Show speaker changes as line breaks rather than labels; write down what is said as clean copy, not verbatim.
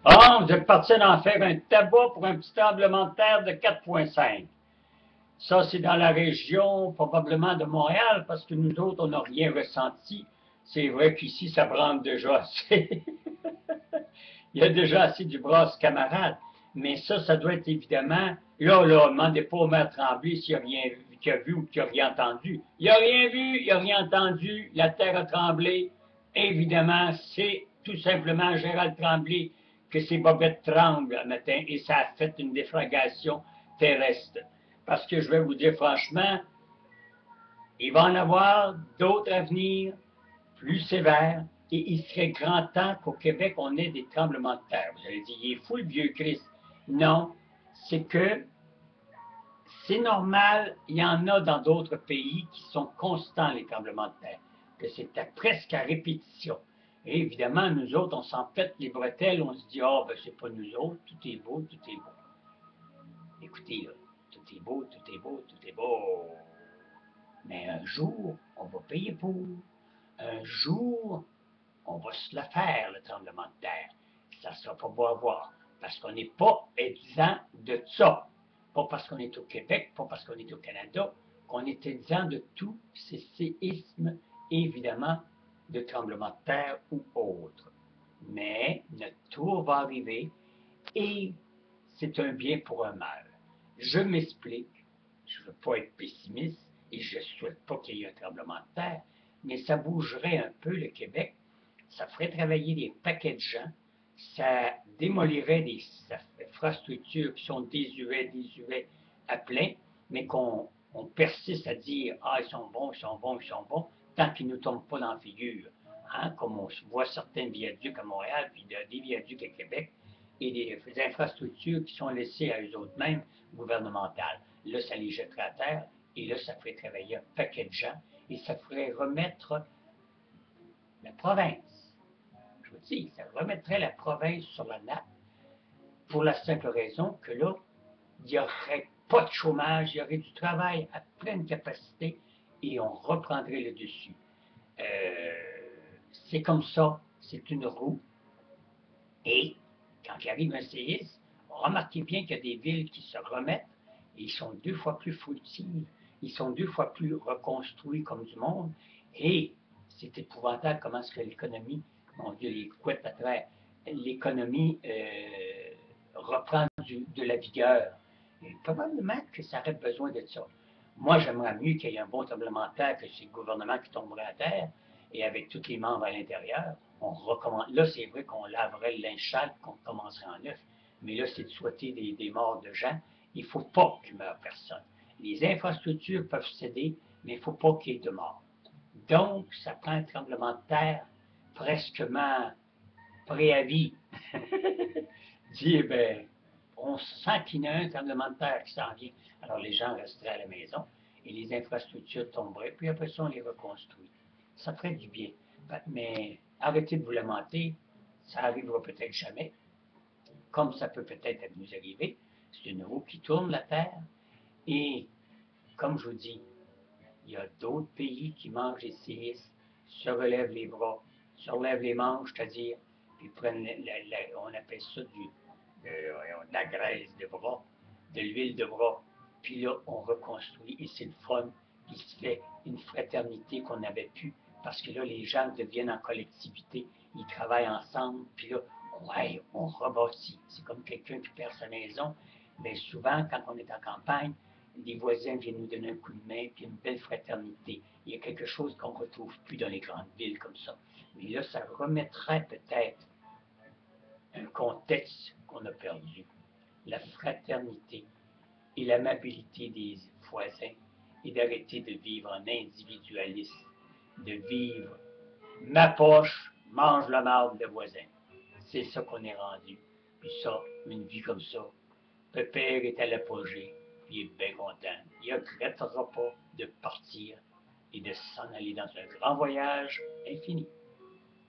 Ah, vous êtes parti d'en faire un tabac pour un petit tremblement de terre de 4,5. Ça, c'est dans la région probablement de Montréal, parce que nous autres, on n'a rien ressenti. C'est vrai qu'ici, ça branle déjà assez. Il y a déjà assez du brasse camarade. Mais ça doit être évidemment. Là, demandez pas au maire Tremblay s'il a rien vu, qu'il a vu ou qu'il a rien entendu. Il a rien vu, il a rien entendu, la terre a tremblé. Évidemment, c'est tout simplement Gérald Tremblay que ses bobettes tremblent le matin et ça a fait une déflagration terrestre. Parce que je vais vous dire franchement, il va en avoir d'autres à venir, plus sévères, et il serait grand temps qu'au Québec, on ait des tremblements de terre. Vous allez dire, il est fou le vieux Christ. Non, c'est que c'est normal, il y en a dans d'autres pays qui sont constants, les tremblements de terre, que c'est presque à répétition. Et évidemment, nous autres, on s'en pète les bretelles, on se dit, ah, oh, ben c'est pas nous autres, tout est beau, tout est beau. Écoutez, là, tout est beau, tout est beau, tout est beau. Mais un jour, on va payer pour. Un jour, on va se le faire, le tremblement de terre. Ça ne sera pas beau à voir. Parce qu'on n'est pas exempt de ça. Pas parce qu'on est au Québec, pas parce qu'on est au Canada, qu'on est exempt de tous ces séismes, évidemment, de tremblements de terre ou autres. Mais notre tour va arriver et c'est un bien pour un mal. Je m'explique. Je ne veux pas être pessimiste et je ne souhaite pas qu'il y ait un tremblement de terre, mais ça bougerait un peu le Québec, ça ferait travailler des paquets de gens, ça démolirait des infrastructures qui sont désuètes à plein, mais qu'on persiste à dire ah, ils sont bons, ils sont bons, ils sont bons, tant qu'ils ne nous tombent pas dans la figure. Hein, comme on voit certains viaducs à Montréal, puis des viaducs à Québec, et des infrastructures qui sont laissées à eux autres mêmes, gouvernementales. Là, ça les jetterait à terre, et là, ça ferait travailler un paquet de gens, et ça ferait remettre la province. Je vous dis, ça remettrait la province sur la nappe, pour la simple raison que là, il n'y aurait pas de chômage, il y aurait du travail à pleine capacité, et on reprendrait le dessus. C'est comme ça, c'est une roue. Et quand il arrive un séisme, remarquez bien qu'il y a des villes qui se remettent et ils sont 2 fois plus fructives, ils sont 2 fois plus reconstruits comme du monde. Et c'est épouvantable comment est-ce que l'économie, mon Dieu, les couettes à travers, l'économie reprend de la vigueur. Et probablement que ça aurait besoin de ça. Moi, j'aimerais mieux qu'il y ait un bon tremblement de terre que c'est le gouvernement qui tomberait à terre et avec tous les membres à l'intérieur, on recommence. Là, c'est vrai qu'on laverait le linge sale qu'on commencerait en neuf, mais là, c'est de souhaiter des morts de gens. Il ne faut pas qu'il meure personne. Les infrastructures peuvent céder, mais il ne faut pas qu'il y ait de morts. Donc, ça prend un tremblement de terre presquement préavis. Dit, eh bien, on sent qu'il y a un tremblement de terre qui s'en vient. Alors, les gens resteraient à la maison et les infrastructures tomberaient, puis après ça, on les reconstruit. Ça ferait du bien. Mais arrêtez de vous lamenter, ça arrivera peut-être jamais, comme ça peut peut-être nous arriver. C'est une roue qui tourne la Terre. Et comme je vous dis, il y a d'autres pays qui mangent les séismes, se relèvent les bras, se relèvent les manches, c'est-à-dire, puis prennent, on appelle ça de la graisse de bras, de l'huile de bras. Puis là, on reconstruit et c'est le fun. Il se fait une fraternité qu'on n'avait plus parce que là, les gens deviennent en collectivité, ils travaillent ensemble, puis là, ouais, on rebâtit. C'est comme quelqu'un qui perd sa maison, mais souvent, quand on est en campagne, les voisins viennent nous donner un coup de main, puis une belle fraternité. Il y a quelque chose qu'on ne retrouve plus dans les grandes villes comme ça. Mais là, ça remettrait peut-être un contexte qu'on a perdu. La fraternité et l'amabilité des voisins et d'arrêter de vivre en individualiste, de vivre ma poche mange la marde de voisin. C'est ça qu'on est rendu. Puis ça, une vie comme ça, Pépère est à l'apogée, puis il est bien content. Il ne regrettera pas de partir et de s'en aller dans un grand voyage infini.